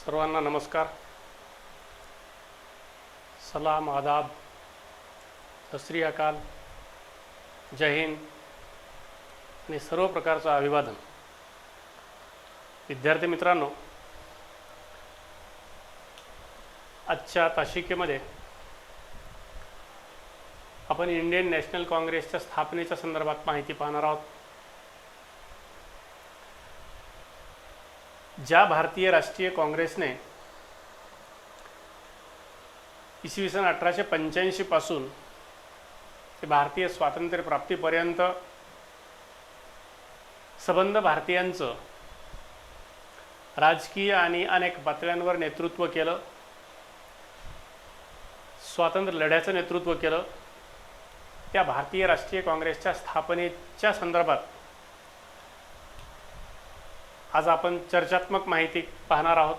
सर्वांना नमस्कार, सलाम, आदाब, सत श्री अकाल, जय हिंद आणि सर्व प्रकारचं अभिवादन. विद्यार्थी मित्रांनो, आजच्या तासिकेमध्ये आपण इंडियन नॅशनल काँग्रेसच्या स्थापनेच्या संदर्भात माहिती पाहणार आहोत. ज्या भारतीय राष्ट्रीय काँग्रेसने इसवी सन 1885 पासून ते भारतीय स्वातंत्र्य प्राप्तीपर्यंत सबंध भारतीयांचं राजकीय आणि अनेक पातळ्यांवर नेतृत्व केलं, स्वातंत्र्य लढ्याचं नेतृत्व केलं, त्या भारतीय राष्ट्रीय काँग्रेसच्या स्थापनेच्या संदर्भात आज आपण चर्चात्मक माहिती पाहणार आहोत.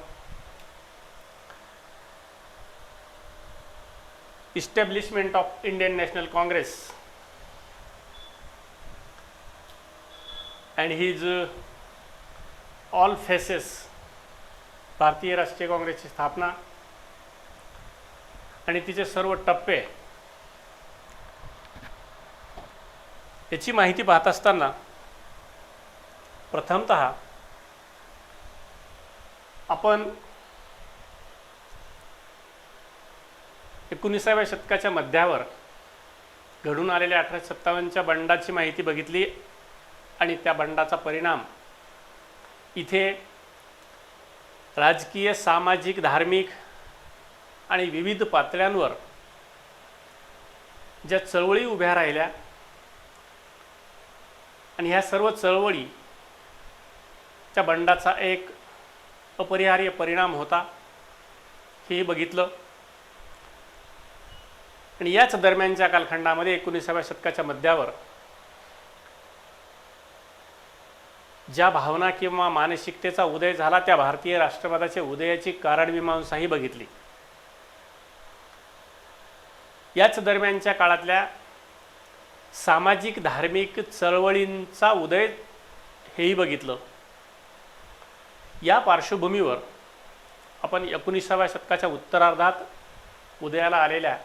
Establishment of Indian national Congress and his all faces. भारतीय राष्ट्रीय काँग्रेसची स्थापना आणि तिचे सर्व टप्पे याची माहिती पाहत असताना प्रथमतः आपण 19व्या शतकाच्या मध्यावर घडून आलेल्या 1857च्या बंडाची माहिती बघितली आणि त्या बंडाचा परिणाम इथे राजकीय, सामाजिक, धार्मिक आणि विविध पातळ्यांवर ज्या चळवळी उभ्या राहिल्या आणि ह्या सर्व चळवळीच्या बंडाचा एक अपरिहार्य परिणाम होता हेही बघितलं. आणि याच दरम्यानच्या कालखंडामध्ये 19व्या शतकाच्या मध्यावर ज्या भावना किंवा मानसिकतेचा उदय झाला त्या भारतीय राष्ट्रवादाच्या उदयाची कारणमीमांसाही बघितली. याच दरम्यानच्या काळातल्या सामाजिक, धार्मिक चळवळींचा उदय हेही बघितलं. या पार्श्वभूमीवर आपण 19व्या शतकाच्या उत्तरार्धात उदयाला आलेल्या,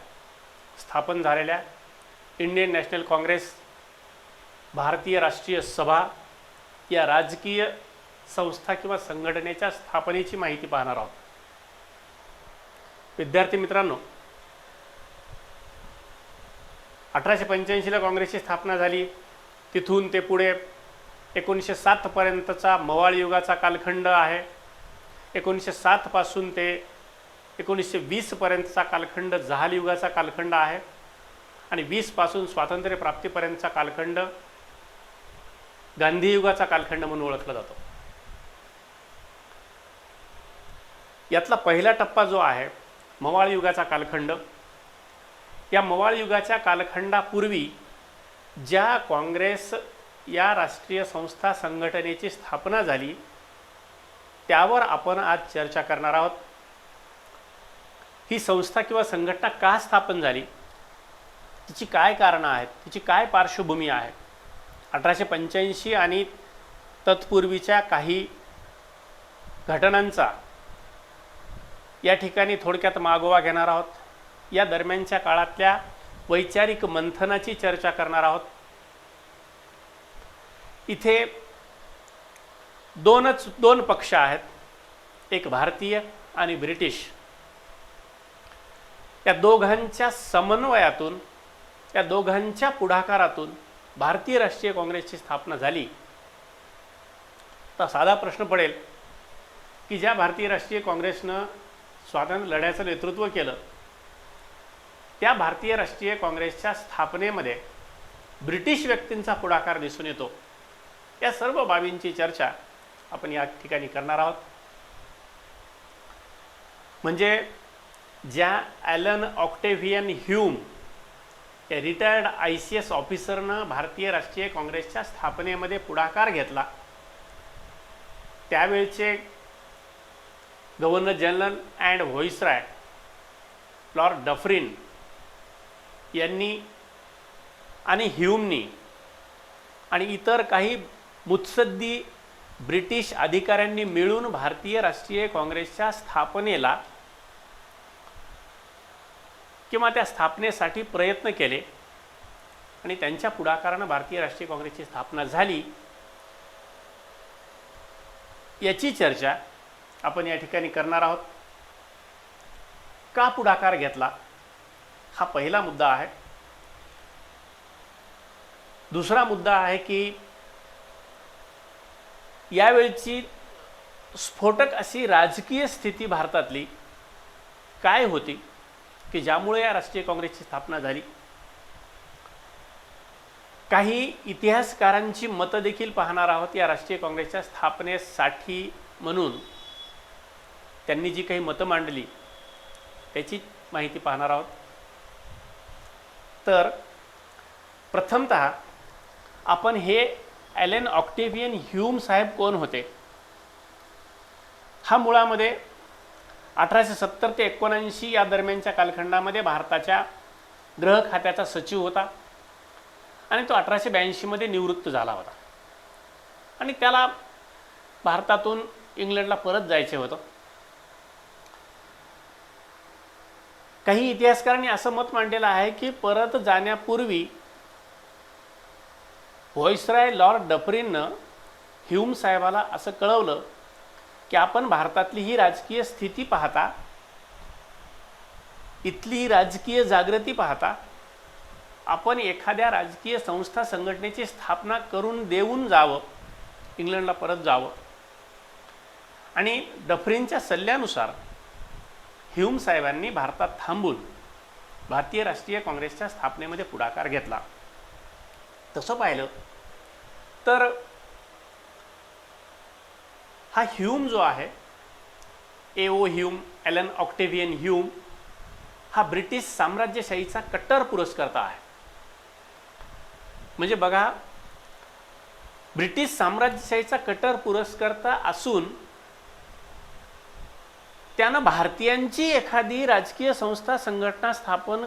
स्थापन झालेल्या इंडियन नॅशनल काँग्रेस, भारतीय राष्ट्रीय सभा या राजकीय संस्था किंवा संघटनेच्या स्थापनेची माहिती पाहणार आहोत. विद्यार्थी मित्रांनो, 1885ला काँग्रेसची स्थापना झाली. तिथून ते पुढे 1907 पर्यंतचा मवाळ युगाचा कालखंड आहे. 1907 पासून ते 1920 पर्यंतचा कालखंड जहाल युगाचा कालखंड आहे आणि 20 पासून स्वातंत्र्य प्राप्तीपर्यंतचा कालखंड गांधी युगाचा कालखंड म्हणून ओळखला जातो. यातला पहिला टप्पा जो आहे मवाळ युगाचा कालखंड, या मवाळ युगाच्या कालखंडापूर्वी ज्या काँग्रेस या राष्ट्रीय संस्था संघटनेची स्थापना झाली त्यावर आपण आज चर्चा करणार आहोत. ही संस्था किंवा संघटना का स्थापन झाली, तिची काय कारणं आहेत, तिची काय पार्श्वभूमी आहे, 1885 आणि तत्पूर्वीच्या काही घटनांचा या ठिकाणी थोडक्यात मागोवा घेणार आहोत. या दरम्यानच्या काळातल्या वैचारिक मंथनाची चर्चा करणार आहोत. इथे दोन पक्ष आहेत, एक भारतीय आणि ब्रिटिश. या दोघांच्या समन्वयातून, या दोघांच्या पुढाकारातून भारतीय राष्ट्रीय काँग्रेसची स्थापना झाली. तर साधा प्रश्न पडेल की ज्या भारतीय राष्ट्रीय काँग्रेसनं स्वातंत्र्य लढ्याचं नेतृत्व केलं त्या भारतीय राष्ट्रीय काँग्रेसच्या स्थापनेमध्ये ब्रिटिश व्यक्तींचा पुढाकार दिसून येतो. या सर्व बाबींची चर्चा आपण या ठिकाणी करणार आहोत. म्हणजे ज्या ॲलन ऑक्टेव्हियन ह्यूम या रिटायर्ड ICS ऑफिसरनं भारतीय राष्ट्रीय काँग्रेसच्या स्थापनेमध्ये पुढाकार घेतला, त्यावेळचे governor general and viceroy Lord Dufferin यांनी आणि ह्यूमनी आणि इतर काही मुत्सद्दी ब्रिटिश अधिकाऱ्यांनी मिळून भारतीय राष्ट्रीय काँग्रेसच्या स्थापनेला किंवा त्या स्थापनेसाठी प्रयत्न केले आणि त्यांच्या पुढाकारानं भारतीय राष्ट्रीय काँग्रेसची स्थापना झाली, याची चर्चा आपण या ठिकाणी करणार आहोत. का पुढाकार घेतला हा पहिला मुद्दा आहे. दुसरा मुद्दा आहे की यावेळची स्फोटक अशी राजकीय स्थिती भारतातली काय होती की ज्यामुळे या राष्ट्रीय काँग्रेसची स्थापना झाली. काही इतिहासकारांची मतं देखील पाहणार आहोत या राष्ट्रीय काँग्रेसच्या स्थापनेसाठी म्हणून त्यांनी जी काही मतं मांडली त्याची माहिती पाहणार आहोत. तर प्रथमतः आपण हे ॲलन ऑक्टेव्हियन ह्यूम साहेब कोण होते. हा मुळामध्ये 1870 ते 1979 या दरम्यानच्या कालखंडामध्ये भारताच्या गृह खात्याचा सचिव होता आणि तो 1882 मध्ये निवृत्त झाला होता आणि त्याला भारतातून इंग्लंडला परत जायचे होतं. काही इतिहासकारांनी असं मत मांडलेलं आहे की परत जाण्यापूर्वी व्हाईसरॉय लॉर्ड डफरिननं ह्यूम साहेबाला असं कळवलं की आपण भारतातली ही राजकीय स्थिती पाहता, इथली राजकीय जागृती पाहता आपण एखाद्या राजकीय संस्था संघटनेची स्थापना करून देऊन जावं, इंग्लंडला परत जावं. आणि डफरिनच्या सल्ल्यानुसार ह्यूम साहेबांनी भारतात थांबून भारतीय राष्ट्रीय काँग्रेसच्या स्थापनेमध्ये पुढाकार घेतला. तसं पाहिलं तर हा ह्यूम जो आहे, A.O. Hume, Allen Octavian Hume, हा ब्रिटिश साम्राज्यशाहीचा कट्टर पुरस्कर्ता आहे. म्हणजे बघा, ब्रिटिश साम्राज्यशाहीचा कट्टर पुरस्कर्ता असून त्यानं भारतीयांची एखादी राजकीय संस्था संघटना स्थापन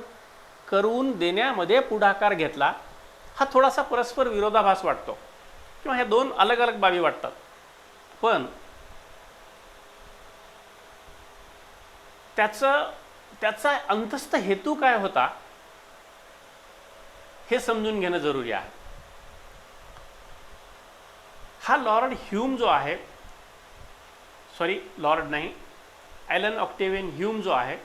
करून देण्यामध्ये पुढाकार घेतला. हा थोडासा परस्पर विरोधाभास वाटतो किंवा ह्या दोन अलग अलग बाबी वाटतात. पण त्याचा अंतस्थ हेतू काय होता हे समजून घेणं जरुरी आहे. हा लॉर्ड ह्यूम जो आहे, सॉरी लॉर्ड नाही, ॲलन ऑक्टेव्हियन ह्यूम जो आहे,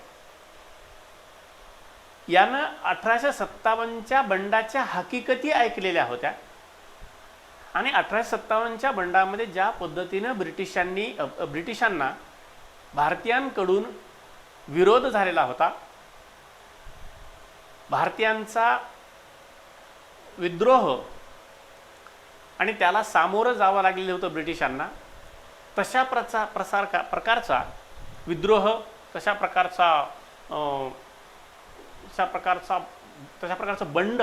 यानं 1857च्या बंडाच्या हकीकती ऐकलेल्या होत्या आणि 1857च्या बंडामध्ये ज्या पद्धतीनं ब्रिटिशांना भारतीयांकडून विरोध झालेला होता, भारतीयांचा विद्रोह आणि त्याला सामोरं जावं लागलेलं होतं ब्रिटिशांना, तशा प्रकारचा विद्रोह, तशा प्रकारचं बंड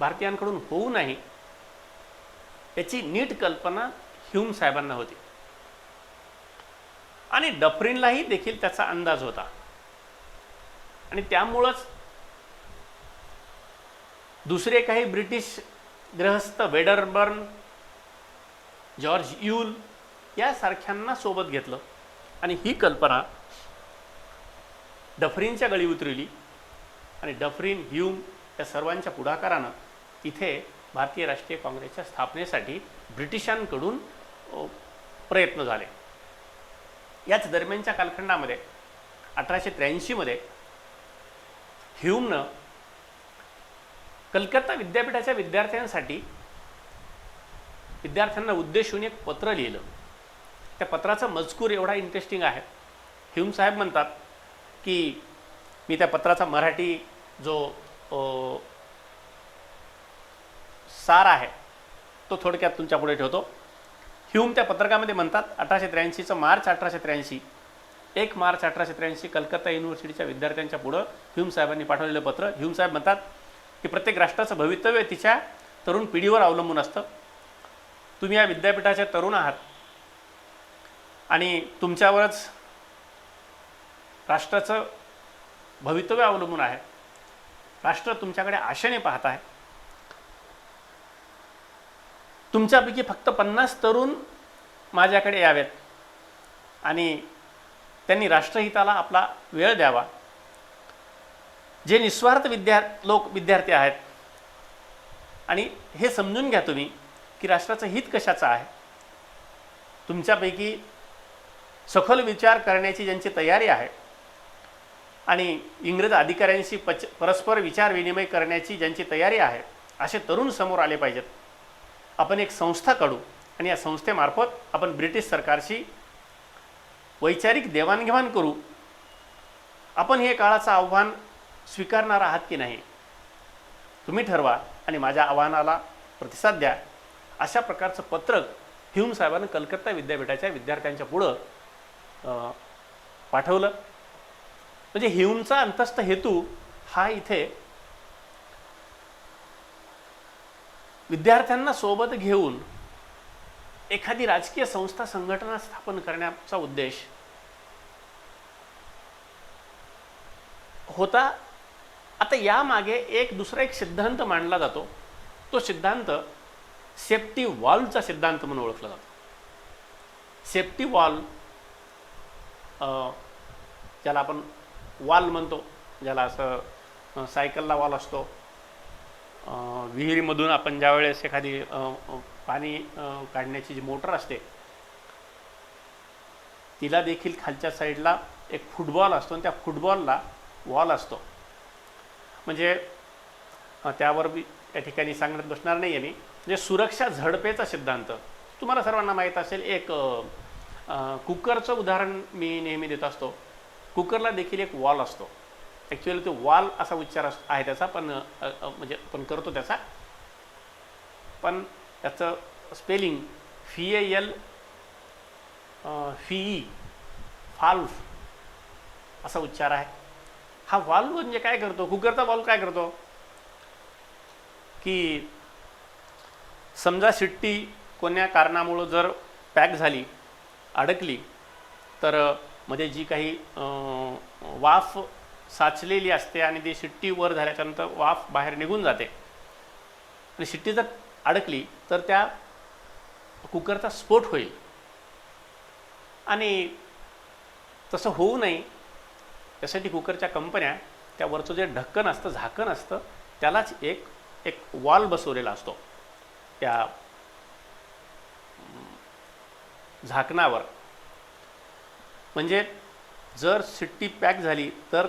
भारतीयांकडून होऊ नये याची नीट कल्पना ह्यूम साहेबांना होती आणि डफरिनलाही देखील त्याचा अंदाज होता. आणि त्यामुळंच दुसरे काही ब्रिटिश गृहस्थ, वेडरबर्न, जॉर्ज यूल यासारख्यांना सोबत घेतलं आणि ही कल्पना डफरिनच्या गळी उतरवली आणि डफरिन, ह्यूम या सर्वांच्या पुढाकारानं इथे भारतीय राष्ट्रीय काँग्रेसच्या स्थापनेसाठी ब्रिटिशांकडून प्रयत्न झाले. याच दरम्यानच्या कालखंडामध्ये 1883 मध्ये ह्यूमनं कलकत्ता विद्यापीठाच्या विद्यार्थ्यांना उद्देशून एक पत्र लिहिलं. त्या पत्राचा मजकूर एवढा इंटरेस्टिंग आहे. ह्यूम साहेब म्हणतात की मी त्या पत्राचा मराठी जो सार आहे तो थोडक्यात तुमच्या पुढे ठेवतो. ह्यूम त्या पत्रकामध्ये म्हणतात 1883 मार्च 1883 1 मार्च 1883 कलकत्ता युनिव्हर्सिटीच्या विद्यार्थ्यांच्या पुढं ह्यूम साहेबांनी पाठवलेलं पत्र. ह्यूम साहेब म्हणतात की प्रत्येक राष्ट्राचं भवितव्य तिच्या तरुण पिढीवर अवलंबून असतं. तुम्ही या विद्यापीठाचे तरुण आहात आणि तुमच्यावरच राष्ट्राचं भवितव्य अवलंबून आहे. राष्ट्र तुमच्याकडे आशेने पाहत आहे. तुमच्यापैकी फक्त 50 तरुण माझ्याकडे यावेत आणि त्यांनी राष्ट्रहिताला आपला वेळ द्यावा. जे निस्वार्थ विद्यार्थी आहेत आणि हे समजून घ्या तुम्ही की राष्ट्राचं हित कशाचं आहे. तुमच्यापैकी सखोल विचार करण्याची ज्यांची तयारी आहे आणि इंग्रज अधिकाऱ्यांशी परस्पर विचार विनिमय करण्याची ज्यांची तयारी आहे, असे तरुण समोर आले पाहिजेत. आपण एक संस्था काढू आणि या संस्थेमार्फत आपण ब्रिटिश सरकारशी वैचारिक देवाणघेवाण करू. आपण हे काळाचं आव्हान स्वीकारणार आहात की नाही तुम्ही ठरवा आणि माझ्या आव्हानाला प्रतिसाद द्या. अशा प्रकारचं पत्रक ह्यूम साहेबांनी कलकत्ता विद्यापीठाच्या विद्यार्थ्यांच्या पुढं पाठवलं. म्हणजे ह्यूमचा अंतस्थ हेतू हा इथे विद्यार्थ्यांना सोबत घेऊन एखादी राजकीय संस्था संघटना स्थापन करण्याचा उद्देश होता. आता यामागे दुसरा एक सिद्धांत मांडला जातो. तो सिद्धांत सेफ्टी वॉल्वचा सिद्धांत म्हणून ओळखला जातो. सेफ्टी वॉल्व, ज्याला आपण वॉल म्हणतो, ज्याला असं सायकलला वॉल असतो, विहिरीमधून आपण ज्यावेळेस एखादी पाणी काढण्याची जी मोटर असते तिला देखील खालच्या साईडला एक फुटबॉल असतो आणि त्या फुटबॉलला वॉल असतो. म्हणजे त्यावर बी या ठिकाणी सांगण्यात बसणार नाही आहे मी. म्हणजे सुरक्षा झडपेचा सिद्धांत तुम्हाला सर्वांना माहीत असेल. एक कुकरचं उदाहरण मी नेहमी देत असतो. कुकरला देखील एक वॉल असतो. ॲक्च्युअली तो वॉल असा उच्चार आहे त्याचा, पण म्हणजे आपण करतो त्याचा, पण त्याचं स्पेलिंग FAL FE फाल्व असा उच्चार आहे. हा वाल्व म्हणजे काय करतो, कुकरचा वाल्व काय करतो की समजा शिट्टी कोण्या कारणामुळं जर पॅक झाली, अडकली, तर मध्ये जी काही वाफ साचलेली असते आणि ती शिट्टी वर झाल्याच्यानंतर वाफ बाहेर निघून जाते आणि शिट्टी जर अडकली तर त्या कुकरचा स्फोट होईल. आणि तसं होऊ नये त्यासाठी कुकरच्या कंपन्या त्यावरचं जे ढक्कन असतं, झाकण असतं, त्यालाच एक वॉल बसवलेला असतो त्या झाकणावर. म्हणजे जर शिट्टी पॅक झाली तर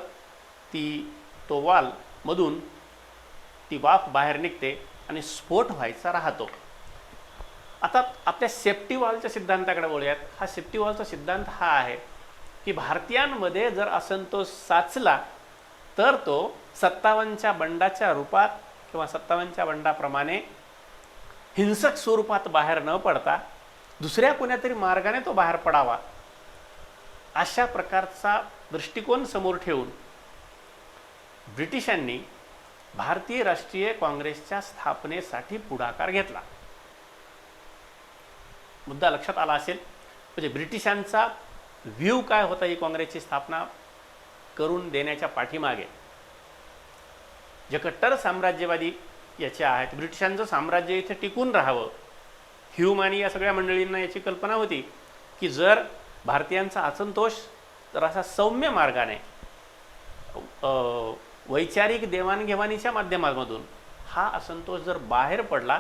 तो वॉल मधून ती वाफ बाहेर निघते आणि स्फोट व्हायचा राहतो. आता आपल्या सेफ्टी वॉलच्या सिद्धांताकडे बोलूयात. हा सेफ्टी वॉलचा सिद्धांत हा आहे की भारतीयांमध्ये जर असंतोष साचला तर तो 57च्या बंडाच्या रूपात किंवा 57च्या बंडाप्रमाणे हिंसक स्वरूपात बाहेर न पडता दुसऱ्या कोणत्यातरी मार्गाने तो बाहेर पडावा, अशा प्रकारचा दृष्टिकोन समोर ठेवून ब्रिटिशांनी भारतीय राष्ट्रीय काँग्रेसच्या स्थापनेसाठी पुढाकार घेतला. मुद्दा लक्षात आला असेल. म्हणजे ब्रिटिशांचा व्ह्यू काय होता ही काँग्रेसची स्थापना करून देण्याच्या पाठीमागे. जे कट्टर साम्राज्यवादी याचे आहेत, ब्रिटिशांचं साम्राज्य इथे टिकून राहावं, ह्यूम आणि या सगळ्या मंडळींना याची कल्पना होती की जर भारतीयांचा असंतोष तर असा सौम्य मार्गाने वैचारिक देवाणघेवाणीच्या माध्यमातून हा असंतोष जर बाहेर पडला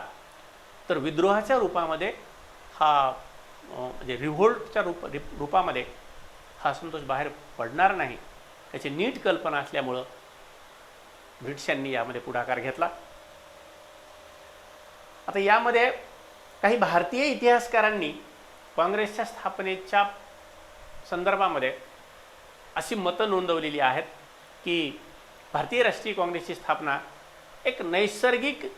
तर विद्रोहाच्या रूपामध्ये हा म्हणजे रिव्होल्टच्या रूपामध्ये हा असंतोष बाहेर पडणार नाही, याची नीट कल्पना असल्यामुळं ब्रिटिशांनी यामध्ये पुढाकार घेतला. आता यामध्ये काही भारतीय इतिहासकारांनी काँग्रेसच्या स्थापनेच्या संदर्भामध्ये अशी मतं नोंदवलेली आहेत की भारतीय राष्ट्रीय काँग्रेसची स्थापना एक नैसर्गिकरित्या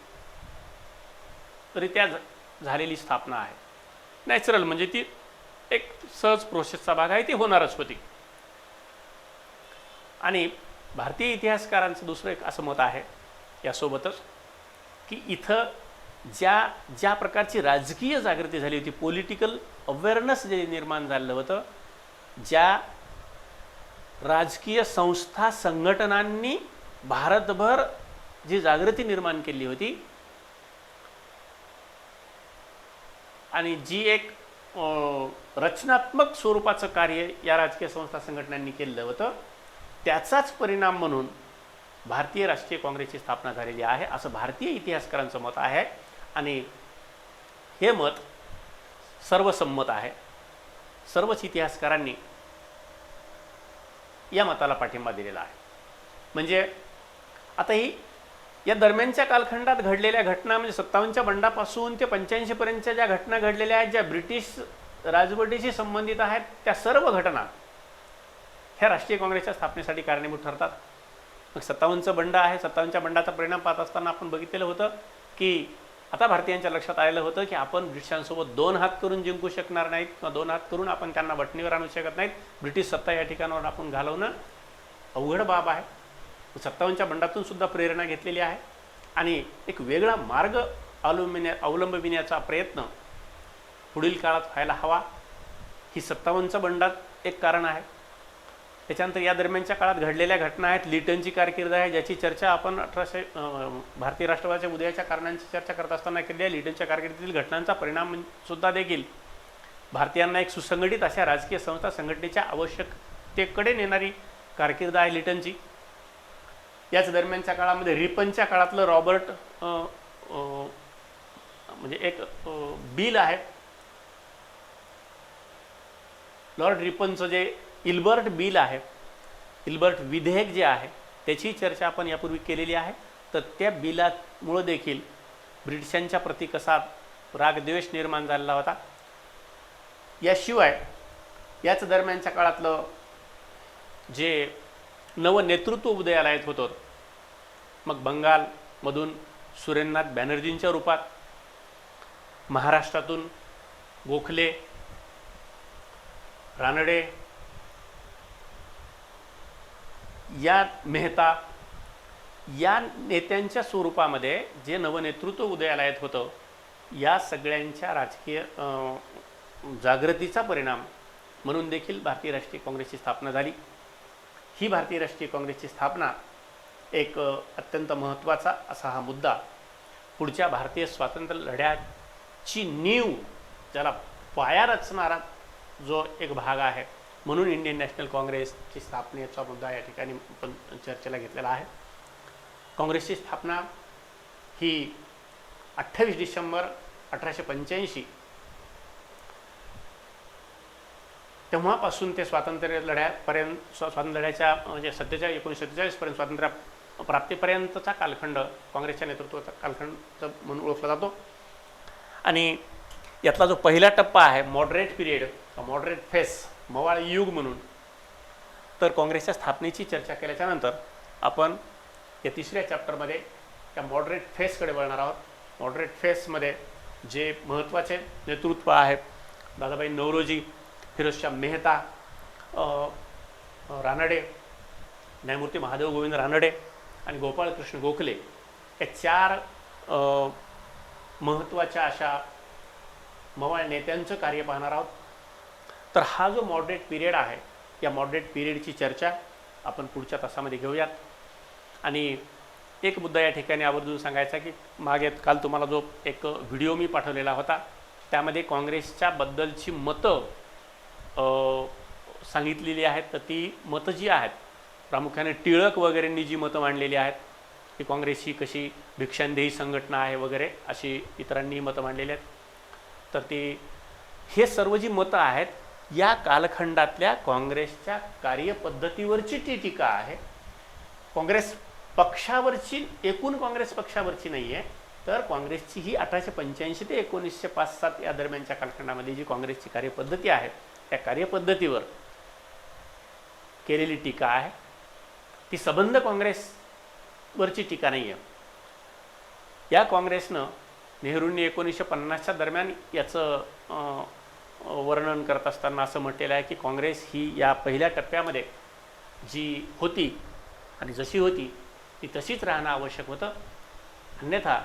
झालेली स्थापना आहे. नॅचरल म्हणजे ती एक सहज प्रोसेसचा भाग आहे, ती होणारच होती. आणि भारतीय इतिहासकारांचं दुसरं एक असं मत आहे यासोबतच की इथं ज्या प्रकारची राजकीय जागृती झाली होती, पॉलिटिकल अवेअरनेस जे निर्माण झालं होतं, ज्या राजकीय संस्था संघटनांनी भारतभर जी जागृती निर्माण केली होती, आणि जी एक रचनात्मक स्वरूपाचं कार्य या राजकीय संस्था संघटनांनी केलं होतं, त्याचाच परिणाम म्हणून भारतीय राष्ट्रीय काँग्रेसची स्थापना झालेली आहे असं भारतीय इतिहासकारांचं मत आहे. आणि हे मत सर्वसंमत आहे. सर्वच इतिहासकारांनी या मताला पाठिंबा दिलेला आहे. म्हणजे आता ही या दरम्यानच्या कालखंडात घडलेल्या घटना, म्हणजे 57च्या बंडापासून ते 85 पर्यंतच्या ज्या घटना घडलेल्या आहेत, ज्या ब्रिटिश राजवटीशी संबंधित आहेत, त्या सर्व घटना ह्या राष्ट्रीय काँग्रेसच्या स्थापनेसाठी कारणीभूत ठरतात. मग 57चं बंड आहे. 57च्या बंडाचा परिणाम पाहत असताना आपण बघितलेलं होतं की आता भारतीयांच्या लक्षात आलेलं होतं की आपण ब्रिटिशांसोबत 2 हात करून जिंकू शकणार नाहीत किंवा 2 हात करून आपण त्यांना वठणीवर आणू शकत नाहीत. ब्रिटिश सत्ता या ठिकाणावर आपण घालवणं अवघड बाब आहे. 57च्या बंडातून सुद्धा प्रेरणा घेतलेली आहे आणि एक वेगळा मार्ग अवलंबविण्याचा प्रयत्न पुढील काळात व्हायला हवा, ही 57चं बंडात एक कारण आहे. त्याच्यानंतर या दरम्यानच्या काळात घडलेल्या घटना आहेत. लिटनची कारकीर्द आहे, ज्याची चर्चा आपण भारतीय राष्ट्रवादाच्या उदयाच्या कारणांची चर्चा करत असताना केली आहे. लिटनच्या कारकिर्दीतील घटनांचा परिणाम सुद्धा देखील भारतीयांना एक सुसंघटित अशा राजकीय संस्था संघटनेच्या आवश्यकतेकडे नेणारी कारकीर्द आहे लिटनची. याच दरम्यानच्या काळामध्ये रिपनच्या काळातलं रॉबर्ट म्हणजे एक बिल आहे, लॉर्ड रिपनचं जे इल्बर्ट बिल आहे, इल्बर्ट विधेयक जे आहे, त्याची चर्चा आपण यापूर्वी केलेली आहे. तर त्या बिलामुळं देखील ब्रिटिशांच्या प्रति कसा रागद्वेष निर्माण झालेला होता. याशिवाय याच दरम्यानच्या काळातलं जे नवं नेतृत्व उदयाला येत होतं, मग बंगालमधून सुरेंद्रनाथ बॅनर्जींच्या रूपात, महाराष्ट्रातून गोखले, रानडे, या मेहता, या नेत्यांच्या स्वरूपामध्ये जे नवनेतृत्व उदयाला येत होतं, या सगळ्यांच्या राजकीय जागृतीचा परिणाम म्हणून देखील भारतीय राष्ट्रीय काँग्रेसची स्थापना झाली. ही भारतीय राष्ट्रीय काँग्रेसची स्थापना एक अत्यंत महत्त्वाचा असा हा मुद्दा, पुढच्या भारतीय स्वातंत्र्य लढ्याची नीव, ज्याला पाया रचणारा जो एक भाग आहे, म्हणून इंडियन नॅशनल काँग्रेसची स्थापनेचा मुद्दा या ठिकाणी आपण चर्चेला घेतलेला आहे. काँग्रेसची स्थापना ही 28 डिसेंबर 1885 तेव्हापासून ते स्वातंत्र्य लढ्याच्या म्हणजे 1947 पर्यंत स्वातंत्र्य प्राप्तीपर्यंतचा कालखंड काँग्रेसच्या नेतृत्वाचा कालखंड म्हणून ओळखला जातो. आणि यातला जो पहिला टप्पा आहे, मॉडरेट पिरियड, मॉडरेट फेस, मवाळ युग म्हणून, तर काँग्रेसच्या स्थापनेची चर्चा केल्याच्या नंतर आपण या तिसऱ्या चॅप्टरमध्ये त्या मॉडरेट फेसकडे वळणार आहोत. मॉडरेट फेसमध्ये जे महत्त्वाचे नेतृत्व आहे, दादाभाई नौरोजी, फिरोजशाह मेहता, रानडे, न्यायमूर्ती महादेव गोविंद रानडे आणि गोपाळकृष्ण गोखले, या 4 महत्त्वाच्या अशा मवाळ नेत्यांचं कार्य पाहणार आहोत. तर हा जो मॉडरेट पिरियड आहे, या मॉडरेट पिरियडची चर्चा आपण पुढच्या तासामध्ये घेऊयात. आणि एक मुद्दा या ठिकाणी आवर्जून सांगायचा की मागे काल तुम्हाला जो एक व्हिडिओ मी पाठवलेला होता, त्यामध्ये काँग्रेसच्या बद्दलची मतं सांगितलेली आहेत. तर ती मतं जी आहेत, प्रामुख्याने टिळक वगैरेंनी जी मतं मांडलेली आहेत की काँग्रेस ही कशी भिक्षांदेही संघटना आहे वगैरे, अशी इतरांनी मतं मांडलेली आहेत. तर ती हे सर्व जी मतं आहेत, या कालखंडातल्या काँग्रेसच्या कार्यपद्धतीवरची ती टीका आहे. काँग्रेस पक्षावरची, एकूण काँग्रेस पक्षावरची नाही आहे, तर काँग्रेसची ही 1885 ते 1905-07 या दरम्यानच्या कालखंडामध्ये जी काँग्रेसची कार्यपद्धती आहे, त्या कार्यपद्धतीवर केलेली टीका आहे. ती सबंध काँग्रेसवरची टीका नाही आहे. या काँग्रेसनं नेहरूंनी 1950च्या दरम्यान याचं वर्णन करत असताना असं म्हटलेलं आहे की काँग्रेस ही या पहिल्या टप्प्यामध्ये जी होती आणि जशी होती ती तशीच राहणं आवश्यक होतं. अन्यथा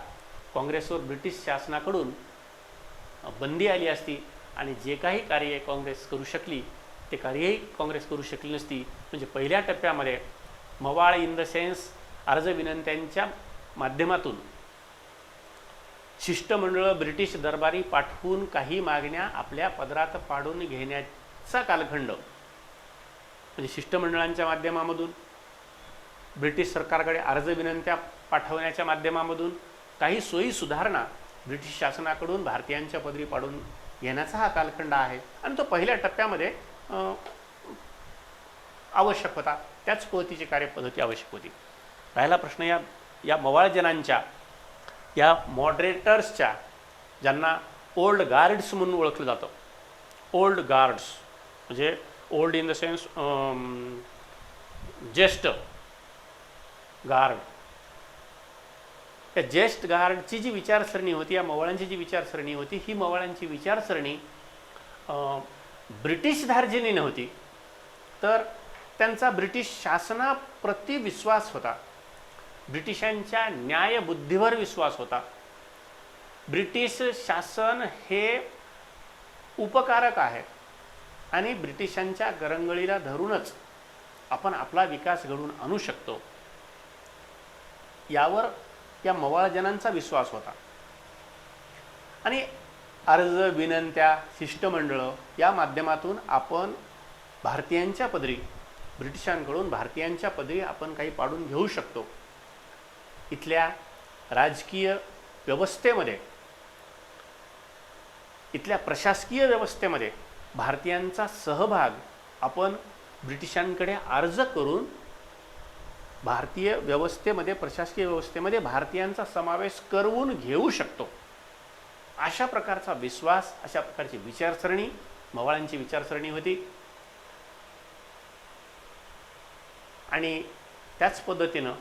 काँग्रेसवर ब्रिटिश शासनाकडून बंदी आली असती आणि जे काही कार्य काँग्रेस करू शकली ते कार्यही काँग्रेस करू शकली नसती. म्हणजे पहिल्या टप्प्यामध्ये मवाळ इन द सेन्स अर्ज विनंत्यांच्या माध्यमातून शिष्टमंडळं ब्रिटिश दरबारी पाठवून काही मागण्या आपल्या पदरात पाडून घेण्याचा कालखंड, म्हणजे शिष्टमंडळांच्या माध्यमामधून ब्रिटिश सरकारकडे अर्ज विनंत्या पाठवण्याच्या माध्यमामधून काही सोयी सुधारणा ब्रिटिश शासनाकडून भारतीयांच्या पदरी पाडून घेण्याचा हा कालखंड आहे. आणि तो पहिल्या टप्प्यामध्ये आवश्यक होता. त्याच पद्धतीची कार्यपद्धती आवश्यक होती. राहिला प्रश्न या मवाळजनांच्या, या मॉडरेटर्सच्या, ज्यांना ओल्ड गार्ड्स म्हणून ओळखलं जातं. ओल्ड गार्ड्स म्हणजे ओल्ड इन द सेन्स ज्येष्ठ गार्ड. त्या ज्येष्ठ गार्डची जी विचारसरणी होती, या मवाळांची जी विचारसरणी होती, ही मवाळांची विचारसरणी ब्रिटिश धार्जिणी नव्हती, तर त्यांचा ब्रिटिश शासनाप्रती विश्वास होता. ब्रिटिशांच्या न्यायबुद्धीवर विश्वास होता. ब्रिटिश शासन हे उपकारक आहे आणि ब्रिटिशांच्या करंगळीला धरूनच आपण आपला विकास घडवून आणू शकतो, यावर या मवाळजनांचा विश्वास होता. आणि अर्ज विनंत्या, शिष्टमंडळं या माध्यमातून आपण भारतीयांच्या पदरी, ब्रिटिशांकडून भारतीयांच्या पदरी आपण काही पाडून घेऊ शकतो. इथल्या राजकीय व्यवस्थेमध्ये, इथल्या प्रशासकीय व्यवस्थेमध्ये भारतीयांचा सहभाग आपण ब्रिटिशांकडे अर्ज करून भारतीय व्यवस्थेमध्ये, प्रशासकीय व्यवस्थेमध्ये भारतीयांचा समावेश करवून घेऊ शकतो. अशा प्रकारचा विश्वास, अशा प्रकारची विचारसरणी मवाळांची विचारसरणी होती. आणि त्याच पद्धतीनं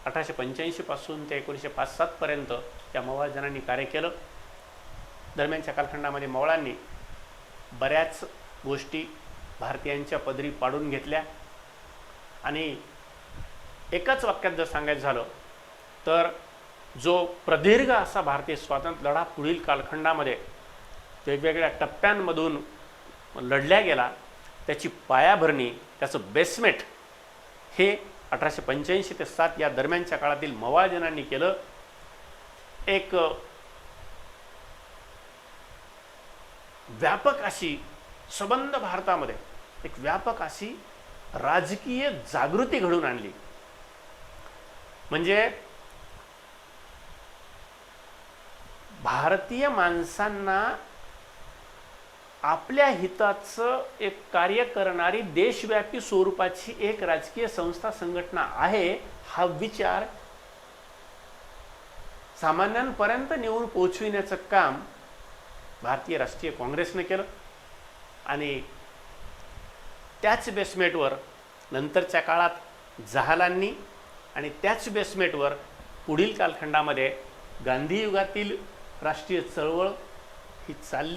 1885 पासून ते 1905-07 पर्यंत या मवाळजनांनी कार्य केलं. दरम्यानच्या कालखंडामध्ये मवाळांनी बऱ्याच गोष्टी भारतीयांच्या पदरी पाडून घेतल्या. आणि एकाच वाक्यात जर सांगायचं झालं तर जो प्रदीर्घ असा भारतीय स्वातंत्र्य लढा पुढील कालखंडामध्ये वेगवेगळ्या टप्प्यांमधून लढल्या गेला, त्याची पायाभरणी, त्याचं बेसमेंट हे 1885 ते 07 या दरम्यानच्या काळातील मवाळजनांनी केलं. एक व्यापक अशी सबंध भारतामध्ये एक व्यापक अशी राजकीय जागृती घडून आणली. म्हणजे भारतीय माणसांना आपल्या हिताचं एक कार्य करणारी देशव्यापी स्वरूपाची एक राजकीय संस्था, संघटना आहे, हा विचार सामान्यांपर्यंत नेऊन पोहोचविण्याचं काम भारतीय राष्ट्रीय काँग्रेसने केलं. आणि त्याच बेसमेंटवर नंतरच्या काळात जहालांनी, आणि त्याच बेसमेंटवर पुढील कालखंडामध्ये गांधी युगातील राष्ट्रीय चळवळ ही चालली.